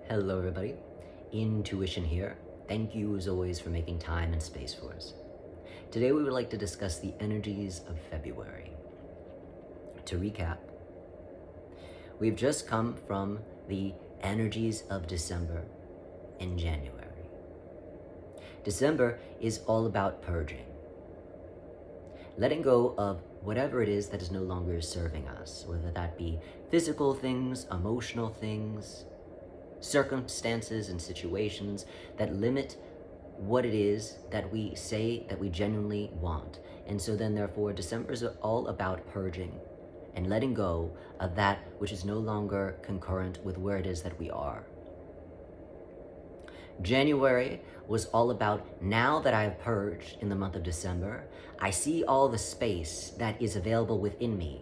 Hello everybody, Intuition here. Thank you as always for making time and space for us. Today we would like to discuss the energies of February. To recap, we've just come from the energies of December and January. December is all about purging, letting go of whatever it is that is no longer serving us, whether that be physical things, emotional things, circumstances and situations that limit what it is that we say that we genuinely want. And so then therefore December is all about purging and letting go of that which is no longer concurrent with where it is that we are. January was all about, now that I have purged in the month of December, I see all the space that is available within me.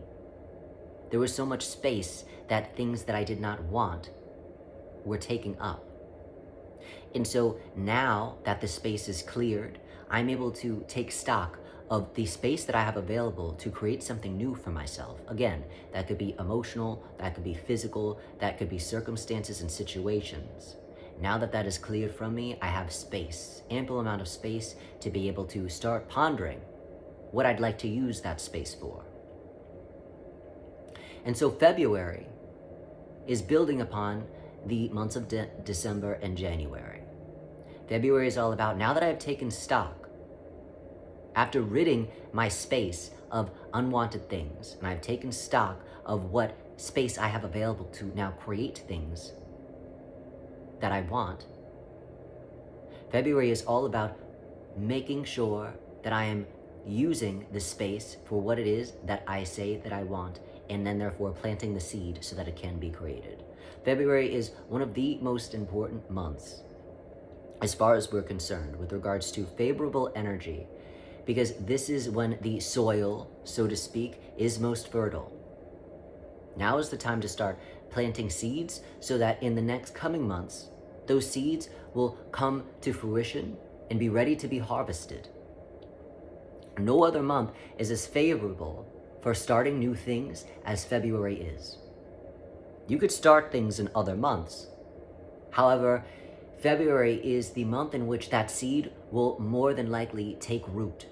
There was so much space that things that I did not want were taking up. And so now that the space is cleared, I'm able to take stock of the space that I have available to create something new for myself. Again, that could be emotional, that could be physical, that could be circumstances and situations. Now that that is cleared from me, I have space, ample amount of space to be able to start pondering what I'd like to use that space for. And so February is building upon the months of December and January. February is all about, now that I have taken stock, after ridding my space of unwanted things, and I've taken stock of what space I have available to now create things that I want, February is all about making sure that I am using the space for what it is that I say that I want, and then therefore planting the seed so that it can be created. February is one of the most important months as far as we're concerned with regards to favorable energy, because this is when the soil, so to speak, is most fertile. Now is the time to start planting seeds so that in the next coming months, those seeds will come to fruition and be ready to be harvested. No other month is as favorable for starting new things as February is. You could start things in other months. However, February is the month in which that seed will more than likely take root.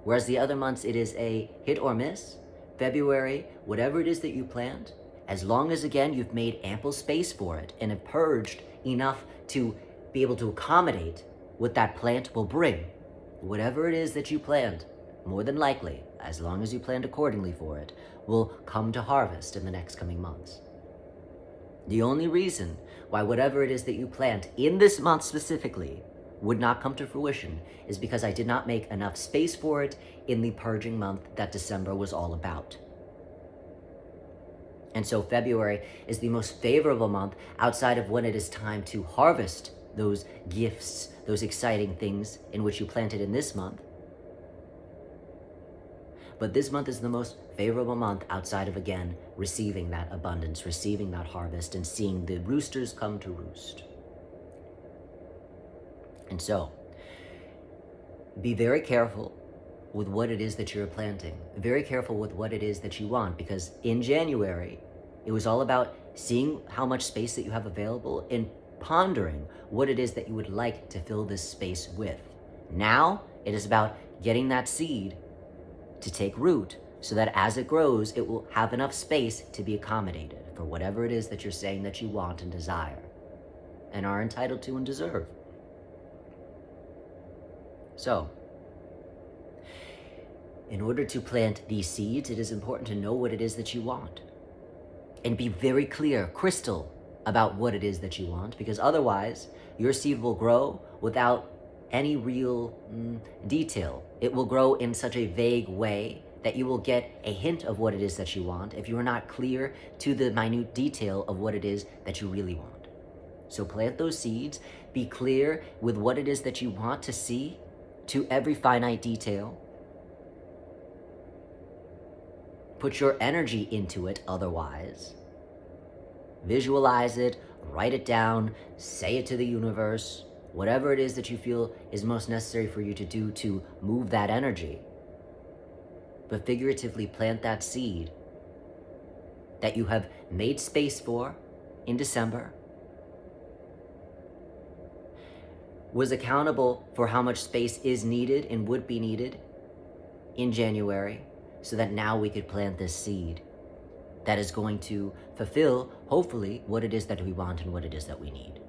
Whereas the other months, it is a hit or miss. February, whatever it is that you plant, as long as, again, you've made ample space for it and have purged enough to be able to accommodate what that plant will bring, whatever it is that you plant, more than likely, as long as you planned accordingly for it, will come to harvest in the next coming months. The only reason why whatever it is that you plant in this month specifically would not come to fruition is because I did not make enough space for it in the purging month that December was all about. And so February is the most favorable month outside of when it is time to harvest those gifts, those exciting things in which you planted in this month. But this month is the most favorable month outside of, again, receiving that abundance, receiving that harvest, and seeing the roosters come to roost. And so, be very careful with what it is that you're planting. Very careful with what it is that you want, because in January, it was all about seeing how much space that you have available and pondering what it is that you would like to fill this space with. Now, it is about getting that seed to take root so that as it grows, it will have enough space to be accommodated for whatever it is that you're saying that you want and desire and are entitled to and deserve. So, in order to plant these seeds, it is important to know what it is that you want and be very clear, crystal, about what it is that you want, because otherwise your seed will grow without any real detail. It will grow in such a vague way that you will get a hint of what it is that you want if you are not clear to the minute detail of what it is that you really want. So plant those seeds, be clear with what it is that you want to see to every finite detail. Put your energy into it otherwise. Visualize it, write it down, say it to the universe, whatever it is that you feel is most necessary for you to do to move that energy. But figuratively plant that seed that you have made space for in December was accountable for how much space is needed and would be needed in January, so that now we could plant this seed that is going to fulfill, hopefully, what it is that we want and what it is that we need.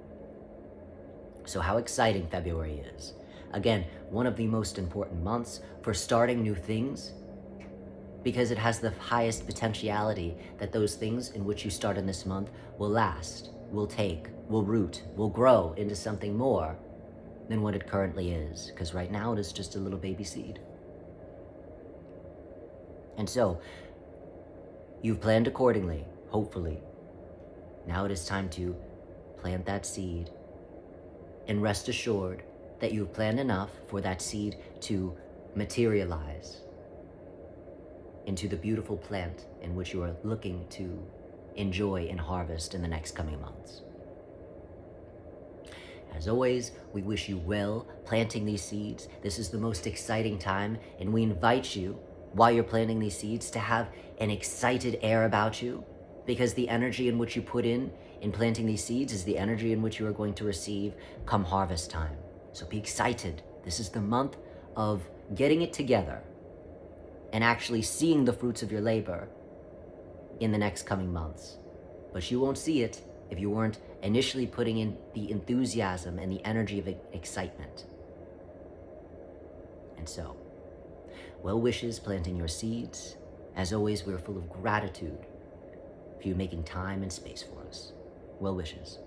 So how exciting February is. Again, one of the most important months for starting new things, because it has the highest potentiality that those things in which you start in this month will last, will take, will root, will grow into something more than what it currently is. Because right now it is just a little baby seed. And so, you've planned accordingly, hopefully. Now it is time to plant that seed and rest assured that you've planned enough for that seed to materialize into the beautiful plant in which you are looking to enjoy and harvest in the next coming months. As always, we wish you well planting these seeds. This is the most exciting time, and we invite you, while you're planting these seeds, to have an excited air about you, because the energy in which you put in planting these seeds is the energy in which you are going to receive come harvest time. So be excited. This is the month of getting it together and actually seeing the fruits of your labor in the next coming months. But you won't see it if you weren't initially putting in the enthusiasm and the energy of excitement. And so, well wishes planting your seeds. As always, we're full of gratitude for you making time and space for us. Well wishes.